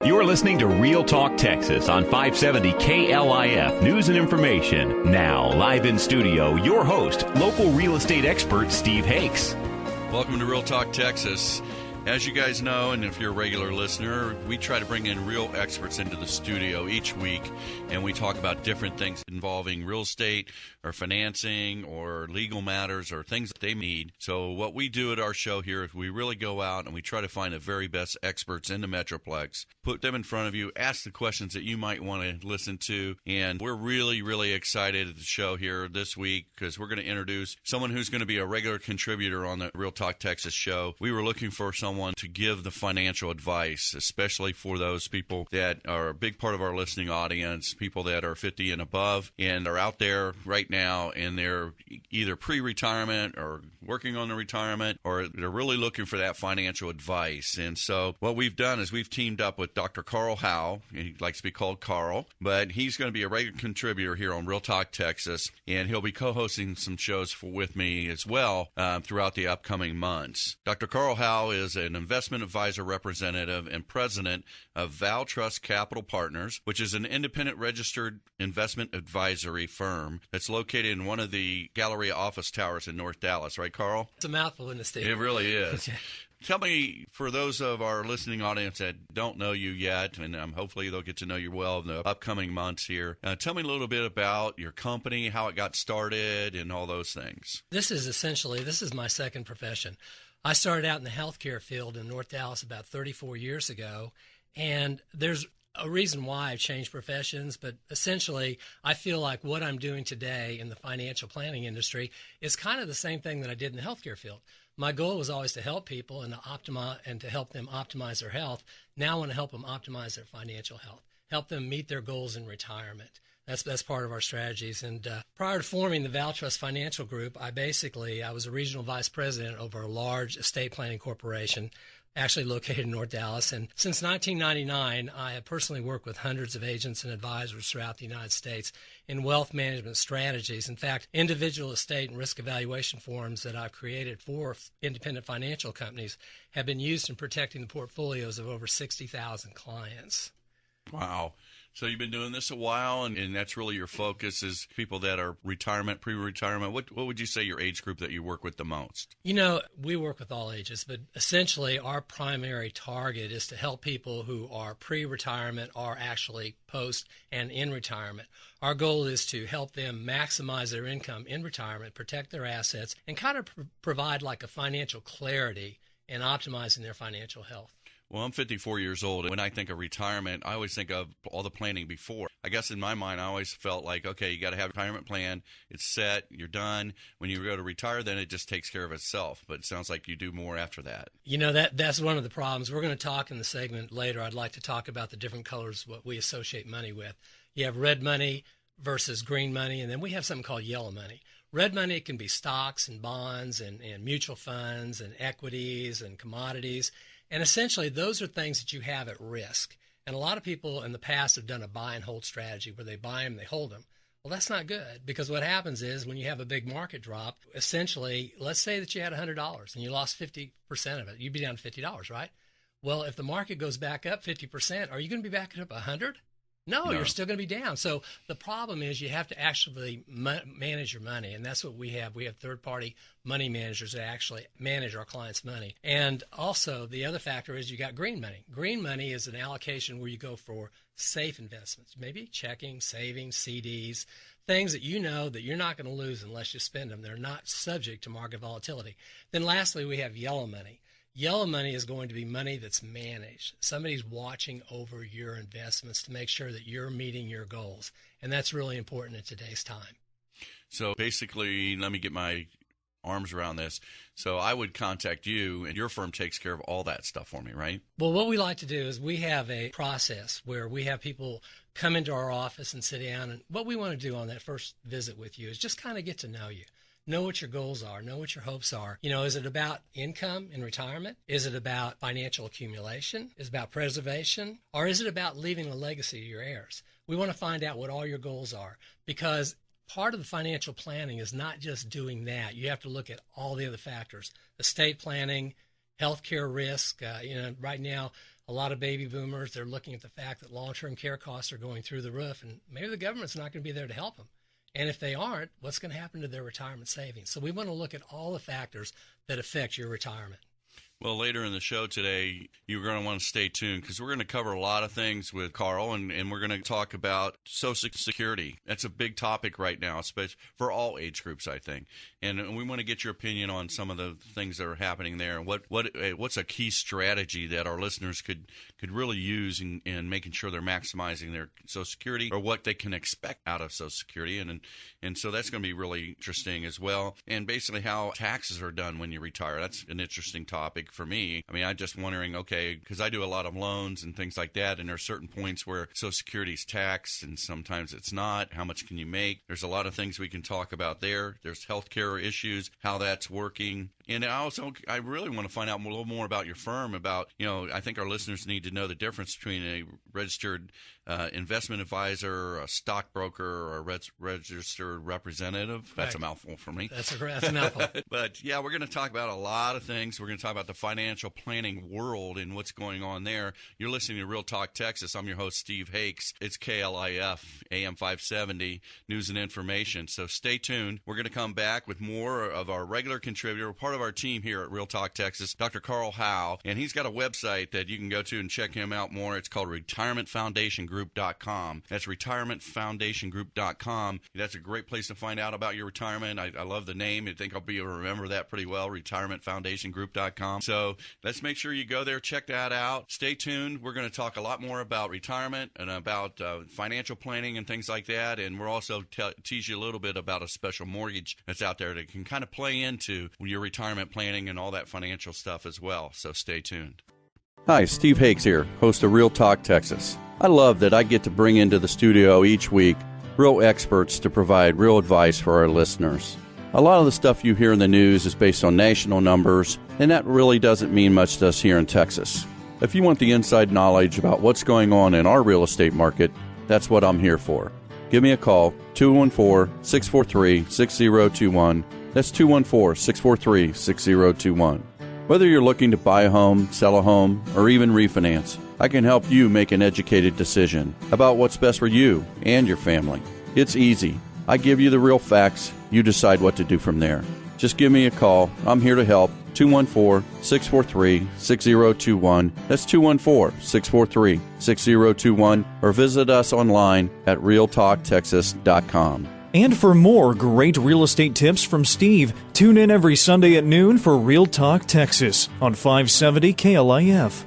You're listening to Real Talk Texas on 570 KLIF News and Information. Now, live in studio, your host, local real estate expert Steve Hakes. Welcome to Real Talk Texas. As you guys know, and if you're a regular listener, we try to bring in real experts into the studio each week, and we talk about different things involving real estate or financing or legal matters or things that they need. So what we do at our show here is we really go out and we try to find the very best experts in the Metroplex, put them in front of you, ask the questions that you might want to listen to, and we're really, really excited at the show here this week because we're going to introduce someone who's going to be a regular contributor on the Real Talk Texas show. We were looking for someone to give the financial advice, especially for those people that are a big part of our listening audience, people that are 50 and above and are out there right now and they're either pre-retirement or working on the retirement, or they're really looking for that financial advice. And so what we've done is we've teamed up with Dr. Howe. He likes to be called Carl, but he's going to be a regular contributor here on Real Talk Texas, and he'll be co-hosting some shows with me as well throughout the upcoming months. Dr. Howe is an investment advisor representative and president of Val-Trust Capital Partners, which is an independent registered investment advisory firm that's located in one of the Galleria office towers in North Dallas. Right, Carl? It's a mouthful in the state. It really is. Tell me, for those of our listening audience that don't know you yet, and hopefully they'll get to know you well in the upcoming months here, tell me a little bit about your company, how it got started, and all those things. This is my second profession. I started out in the healthcare field in North Dallas about 34 years ago, and there's a reason why I've changed professions, but essentially I feel like what I'm doing today in the financial planning industry is kind of the same thing that I did in the healthcare field. My goal was always to help people and to help them optimize their health. Now I want to help them optimize their financial health, help them meet their goals in retirement. That's part of our strategies. And prior to forming the Val-Trust Financial Group, I was a regional vice president over a large estate planning corporation, actually located in North Dallas. And since 1999, I have personally worked with hundreds of agents and advisors throughout the United States in wealth management strategies. In fact, individual estate and risk evaluation forums that I've created for independent financial companies have been used in protecting the portfolios of over 60,000 clients. Wow. So you've been doing this a while, and that's really your focus is people that are retirement, pre-retirement. What would you say your age group that you work with the most? You know, we work with all ages, but essentially our primary target is to help people who are pre-retirement or actually post and in retirement. Our goal is to help them maximize their income in retirement, protect their assets, and kind of provide like a financial clarity in optimizing their financial health. Well, I'm 54 years old, and when I think of retirement, I always think of all the planning before. I guess in my mind, I always felt like, okay, you got to have a retirement plan. It's set. You're done. When you go to retire, then it just takes care of itself. But it sounds like you do more after that. You know, that's one of the problems. We're going to talk in the segment later. I'd like to talk about the different colors, what we associate money with. You have red money versus green money, and then we have something called yellow money. Red money can be stocks and bonds and mutual funds and equities and commodities. And essentially, those are things that you have at risk. And a lot of people in the past have done a buy and hold strategy where they buy them, they hold them. Well, that's not good, because what happens is when you have a big market drop, essentially, let's say that you had $100 and you lost 50% of it. You'd be down to $50, right? Well, if the market goes back up 50%, are you going to be back up 100? No, you're still going to be down. So the problem is you have to actually manage your money, and that's what we have. We have third-party money managers that actually manage our clients' money. And also the other factor is you got green money. Green money is an allocation where you go for safe investments, maybe checking, savings, CDs, things that you know that you're not going to lose unless you spend them. They're not subject to market volatility. Then lastly, we have yellow money. Yellow money is going to be money that's managed. Somebody's watching over your investments to make sure that you're meeting your goals. And that's really important in today's time. So basically, let me get my arms around this. So I would contact you, and your firm takes care of all that stuff for me, right? Well, what we like to do is we have a process where we have people come into our office and sit down. And what we want to do on that first visit with you is just kind of get to know you. Know what your goals are. Know what your hopes are. You know, is it about income in retirement? Is it about financial accumulation? Is it about preservation? Or is it about leaving a legacy to your heirs? We want to find out what all your goals are, because part of the financial planning is not just doing that. You have to look at all the other factors: estate planning, healthcare risk. Right now, a a lot of baby boomers, they're looking at the fact that long-term care costs are going through the roof, and maybe the government's not going to be there to help them. And if they aren't, what's going to happen to their retirement savings? So we want to look at all the factors that affect your retirement. Well, later in the show today, you're going to want to stay tuned because we're going to cover a lot of things with Carl, and we're going to talk about Social Security. That's a big topic right now, especially for all age groups, I think. And we want to get your opinion on some of the things that are happening there, and what's a key strategy that our listeners could really use in making sure they're maximizing their Social Security, or what they can expect out of Social Security. And so that's going to be really interesting as well. And basically how taxes are done when you retire. That's an interesting topic for me. I mean, I'm just wondering, okay, because I do a lot of loans and things like that, and there are certain points where Social Security is taxed and sometimes it's not. How much can you make? There's a lot of things we can talk about there. There's healthcare issues, how that's working. And I really want to find out a little more about your firm, about, I think our listeners need to know the difference between a registered investment advisor, a stockbroker, or a registered representative. That's a mouthful for me. That's a mouthful. But, yeah, we're going to talk about a lot of things. We're going to talk about the financial planning world and what's going on there. You're listening to Real Talk Texas. I'm your host, Steve Hakes. It's KLIF, AM 570, News and Information. So stay tuned. We're going to come back with more of our regular contributor, part of our team here at Real Talk Texas, Dr. Carl Howe, and he's got a website that you can go to and check him out more. It's called retirementfoundationgroup.com. That's retirementfoundationgroup.com. That's a great place to find out about your retirement. I love the name. I think I'll be able to remember that pretty well, retirementfoundationgroup.com. So let's make sure you go there, check that out. Stay tuned. We're going to talk a lot more about retirement and about financial planning and things like that, and we'll also tease you a little bit about a special mortgage that's out there that can kind of play into your retirement planning and all that financial stuff as well. So stay tuned. Hi, Steve Hakes here, host of Real Talk Texas. I love that I get to bring into the studio each week real experts to provide real advice for our listeners. A lot of the stuff you hear in the news is based on national numbers, and that really doesn't mean much to us here in Texas. If you want the inside knowledge about what's going on in our real estate market, that's what I'm here for. Give me a call, 214-643-6021. That's 214-643-6021. Whether you're looking to buy a home, sell a home, or even refinance, I can help you make an educated decision about what's best for you and your family. It's easy. I give you the real facts. You decide what to do from there. Just give me a call. I'm here to help. 214-643-6021. That's 214-643-6021. Or visit us online at realtalktexas.com. And for more great real estate tips from Steve, tune in every Sunday at noon for Real Talk Texas on 570 KLIF.